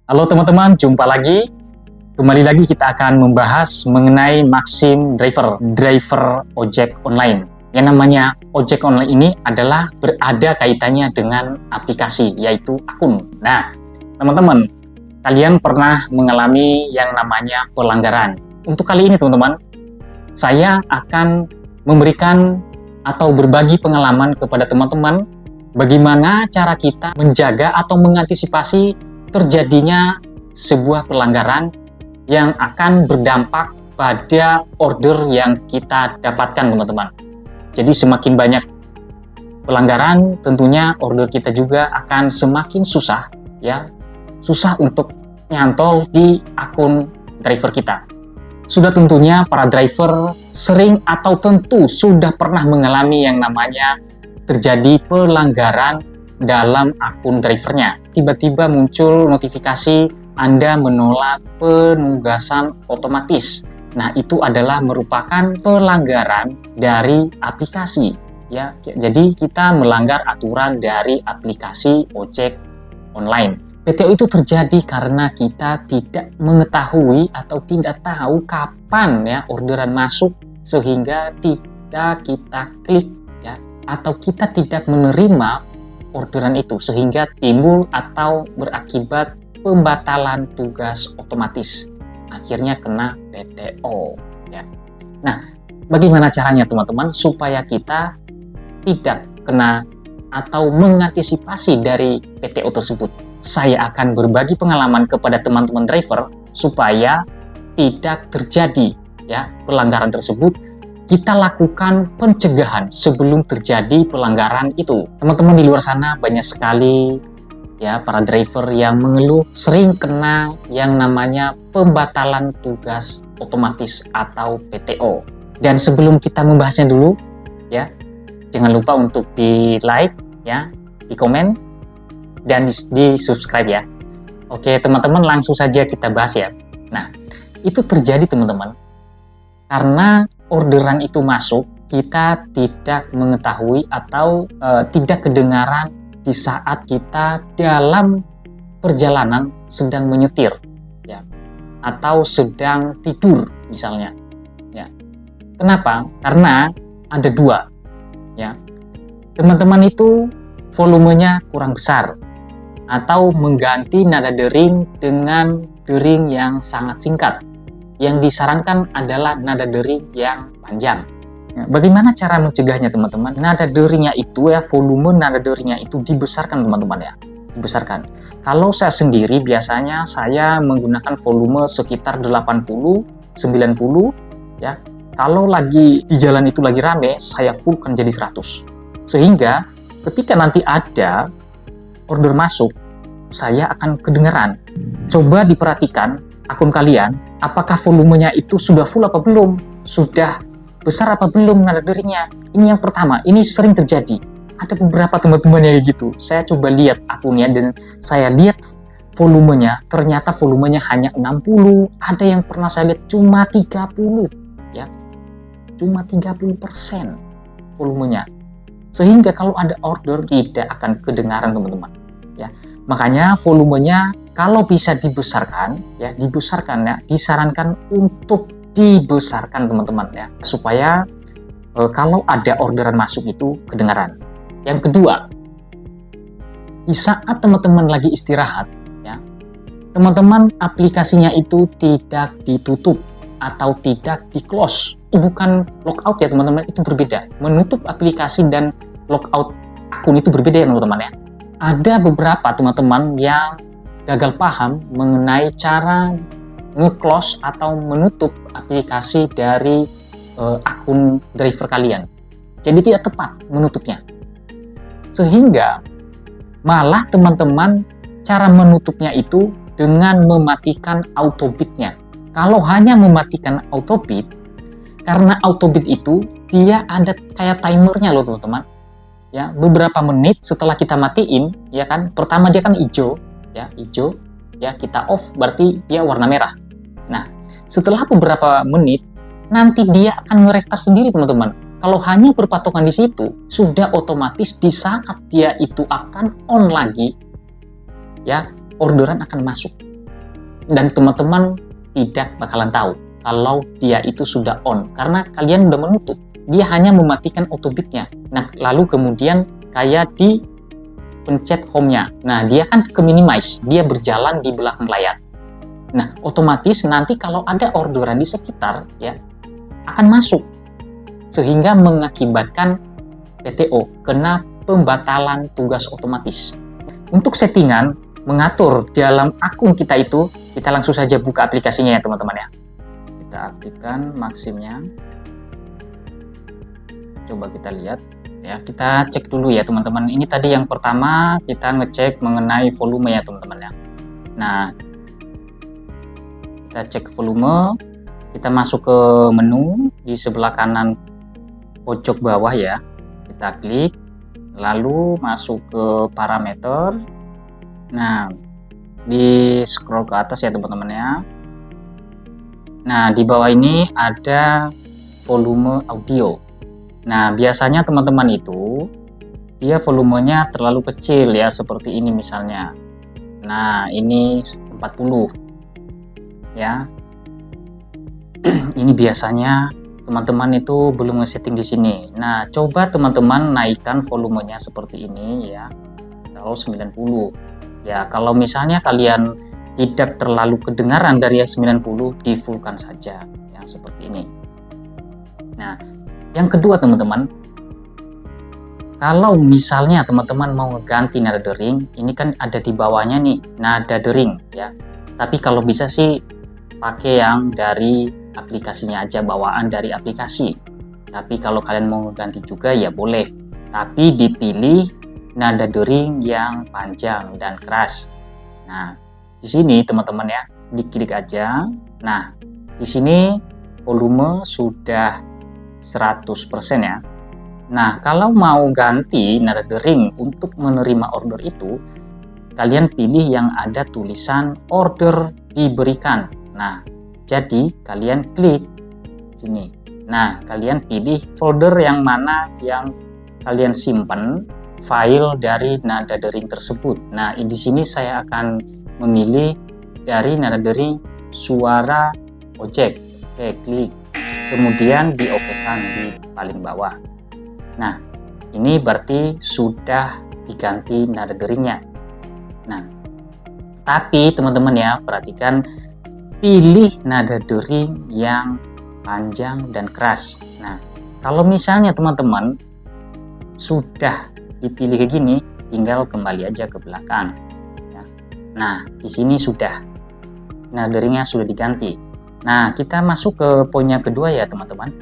Halo teman-teman, jumpa lagi. Kembali lagi kita akan membahas mengenai Maxim driver ojek online. Yang namanya ojek online ini adalah berada kaitannya dengan aplikasi, yaitu akun. Nah, teman-teman, kalian pernah mengalami yang namanya pelanggaran. Untuk kali ini teman-teman, saya akan memberikan atau berbagi pengalaman kepada teman-teman bagaimana cara kita menjaga atau mengantisipasi terjadinya sebuah pelanggaran yang akan berdampak pada order yang kita dapatkan, teman-teman. Jadi semakin banyak pelanggaran, tentunya order kita juga akan semakin susah, ya, susah untuk nyantol di akun driver kita. Sudah tentunya para driver sering atau tentu sudah pernah mengalami yang namanya terjadi pelanggaran dalam akun drivernya. Tiba-tiba muncul notifikasi Anda menolak penugasan otomatis. Nah, itu adalah merupakan pelanggaran dari aplikasi, ya. Jadi kita melanggar aturan dari aplikasi ojek online. PTO itu terjadi karena kita tidak mengetahui atau tidak tahu kapan ya orderan masuk, sehingga tidak kita klik ya, atau kita tidak menerima orderan itu, sehingga timbul atau berakibat pembatalan tugas otomatis, akhirnya kena PTO ya. Nah, bagaimana caranya teman-teman supaya kita tidak kena atau mengantisipasi dari PTO tersebut? Saya akan berbagi pengalaman kepada teman-teman driver supaya tidak terjadi ya pelanggaran tersebut. Kita lakukan pencegahan sebelum terjadi pelanggaran itu. Teman-teman di luar sana banyak sekali ya para driver yang mengeluh sering kena yang namanya pembatalan tugas otomatis atau PTO. Dan sebelum kita membahasnya dulu ya, jangan lupa untuk di like ya, di komen dan di subscribe ya. Oke teman-teman, langsung saja kita bahas ya. Nah, itu terjadi teman-teman karena orderan itu masuk, kita tidak mengetahui atau tidak kedengaran di saat kita dalam perjalanan sedang menyetir ya, atau sedang tidur misalnya ya. Kenapa? Karena ada dua ya. Teman-teman itu volumenya kurang besar atau mengganti nada dering dengan dering yang sangat singkat. Yang disarankan adalah nada dering yang panjang. Nah, bagaimana cara mencegahnya teman-teman? Nada deringnya itu ya, volume nada deringnya itu dibesarkan teman-teman ya, dibesarkan. Kalau saya sendiri biasanya saya menggunakan volume sekitar 80, 90 ya. Kalau lagi di jalan itu lagi rame, saya fullkan jadi 100. Sehingga ketika nanti ada order masuk, saya akan kedengeran. Coba diperhatikan akun kalian, apakah volumenya itu sudah full apa belum? Sudah besar apa belum nada deringnya? Ini yang pertama, ini sering terjadi. Ada beberapa teman-teman yang gitu. Saya coba lihat akunnya dan saya lihat volumenya, ternyata volumenya hanya 60. Ada yang pernah saya lihat cuma 30 ya. Cuma 30% volumenya. Sehingga kalau ada order tidak akan kedengaran teman-teman ya. Makanya volumenya kalau bisa dibesarkan ya, disarankan untuk dibesarkan teman-teman ya, supaya kalau ada orderan masuk itu kedengaran. Yang kedua, di saat teman-teman lagi istirahat ya, teman-teman aplikasinya itu tidak ditutup atau tidak di close. Itu bukan logout ya teman-teman, itu berbeda. Menutup aplikasi dan logout akun itu berbeda ya teman-teman ya. Ada beberapa teman-teman yang gagal paham mengenai cara nge-close atau menutup aplikasi dari akun driver kalian. Jadi tidak tepat menutupnya. Sehingga malah teman-teman cara menutupnya itu dengan mematikan autobit-nya. Kalau hanya mematikan autobit, karena autobit itu dia ada kayak timernya loh teman-teman. Ya, beberapa menit setelah kita matiin, ya kan, pertama dia kan hijau, ya, hijau, ya kita off berarti dia warna merah. Nah, setelah beberapa menit nanti dia akan nge-restart sendiri teman-teman. Kalau hanya berpatokan di situ, sudah otomatis di saat dia itu akan on lagi, ya orderan akan masuk. dan teman-teman tidak bakalan tahu kalau dia itu sudah on karena kalian udah menutup. Dia hanya mematikan autobitnya. Nah, lalu kemudian kayak di pencet home-nya. Nah, dia kan ke minimize, dia berjalan di belakang layar. Nah, otomatis nanti kalau ada orderan di sekitar ya akan masuk sehingga mengakibatkan PTO, kena pembatalan tugas otomatis. Untuk settingan mengatur dalam akun kita itu, kita langsung saja buka aplikasinya ya teman-teman ya. Kita aktifkan Maximnya. Coba kita lihat ya, kita cek dulu ya teman-teman. Ini tadi yang pertama kita ngecek mengenai volume ya teman-teman ya. Nah, kita cek volume, kita masuk ke menu di sebelah kanan pojok bawah ya. Kita klik, lalu masuk ke parameter. Nah, di scroll ke atas ya teman-teman ya. Nah, di bawah ini ada volume audio. Nah, biasanya teman-teman itu dia volumenya terlalu kecil ya, seperti ini misalnya. Nah, ini 40 ya. Ini biasanya teman-teman itu belum nge-setting di sini. Nah, coba teman-teman naikkan volumenya seperti ini ya. Kalau 90. Ya, kalau misalnya kalian tidak terlalu kedengaran dari yang 90, di full-kan saja ya, seperti ini. Nah, yang kedua teman-teman, kalau misalnya teman-teman mau ngeganti nada dering, ini kan ada di bawahnya nih nada dering ya. Tapi kalau bisa sih pakai yang dari aplikasinya aja, bawaan dari aplikasi. Tapi kalau kalian mau ngeganti juga ya boleh. Tapi dipilih nada dering yang panjang dan keras. Nah, di sini teman-teman ya, diklik aja. Nah, di sini volume sudah 100% ya. Nah, kalau mau ganti nada dering untuk menerima order itu, kalian pilih yang ada tulisan order diberikan. Nah, jadi kalian klik sini. Nah, kalian pilih folder yang mana yang kalian simpan file dari nada dering tersebut. Nah, di sini saya akan memilih dari nada dering suara ojek. Oke, klik. Kemudian diokekan di paling bawah. Nah, ini berarti sudah diganti nada deringnya. Nah, tapi teman-teman ya, perhatikan, pilih nada dering yang panjang dan keras. Nah, kalau misalnya teman-teman sudah dipilih kayak gini, tinggal kembali aja ke belakang ya. Nah, di sini sudah nada deringnya sudah diganti. Nah, kita masuk ke poin yang kedua ya teman-teman.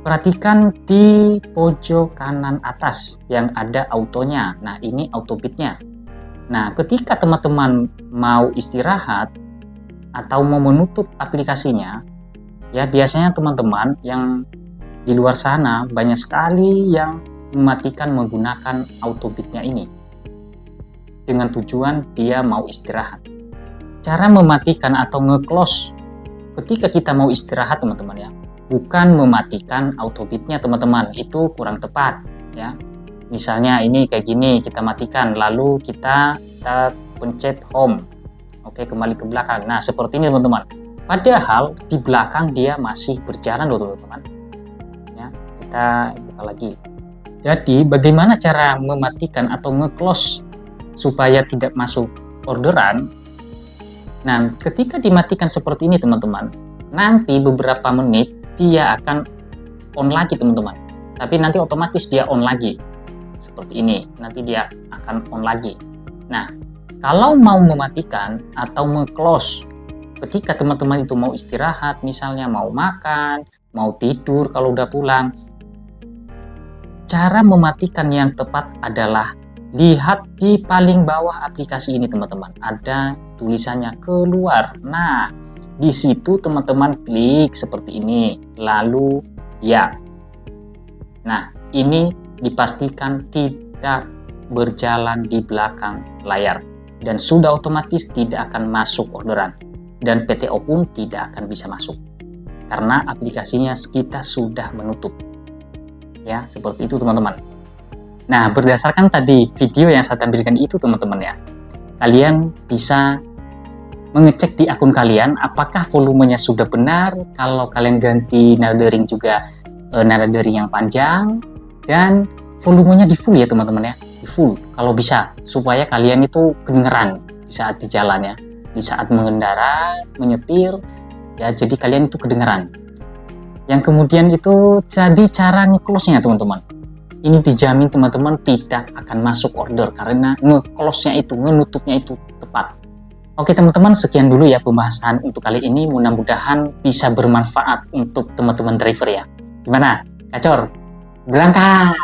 Perhatikan di pojok kanan atas yang ada autonya. Nah, ini autobitnya. Nah, ketika teman-teman mau istirahat atau mau menutup aplikasinya, ya biasanya teman-teman yang di luar sana banyak sekali yang mematikan menggunakan autobitnya ini dengan tujuan dia mau istirahat. Cara mematikan atau nge-close ketika kita mau istirahat teman-teman ya, bukan mematikan autobitnya teman-teman, itu kurang tepat ya. Misalnya ini kayak gini, kita matikan lalu kita pencet home. Oke, kembali ke belakang. Nah, seperti ini teman-teman. Padahal di belakang dia masih berjalan loh teman-teman. Ya, kita buka lagi. Jadi, bagaimana cara mematikan atau nge-close supaya tidak masuk orderan? Nah, ketika dimatikan seperti ini teman-teman, nanti beberapa menit dia akan on lagi teman-teman. Tapi nanti otomatis dia on lagi. Seperti ini, nanti dia akan on lagi. Nah, kalau mau mematikan atau nge-close ketika teman-teman itu mau istirahat, misalnya mau makan, mau tidur kalau udah pulang, cara mematikan yang tepat adalah lihat di paling bawah aplikasi ini teman-teman, ada tulisannya keluar. Nah, di situ teman-teman klik seperti ini, lalu ya. Nah, ini dipastikan tidak berjalan di belakang layar dan sudah otomatis tidak akan masuk orderan, dan PTO pun tidak akan bisa masuk karena aplikasinya kita sudah menutup. Ya, seperti itu teman-teman. Nah, berdasarkan tadi video yang saya tampilkan itu teman-teman ya, kalian bisa mengecek di akun kalian apakah volumenya sudah benar. Kalau kalian ganti nada dering juga nada dering yang panjang, dan volumenya di full ya teman-teman ya, di full kalau bisa, supaya kalian itu kedengeran di saat di jalan ya, di saat mengendara, menyetir ya, jadi kalian itu kedengeran. Yang kemudian itu jadi cara nge-close-nya teman-teman. Ini dijamin teman-teman tidak akan masuk order karena nge-close-nya itu, ngenutupnya itu tepat. Oke teman-teman, sekian dulu ya pembahasan untuk kali ini. Mudah-mudahan bisa bermanfaat untuk teman-teman driver ya. Gimana? Gacor? Berangkat!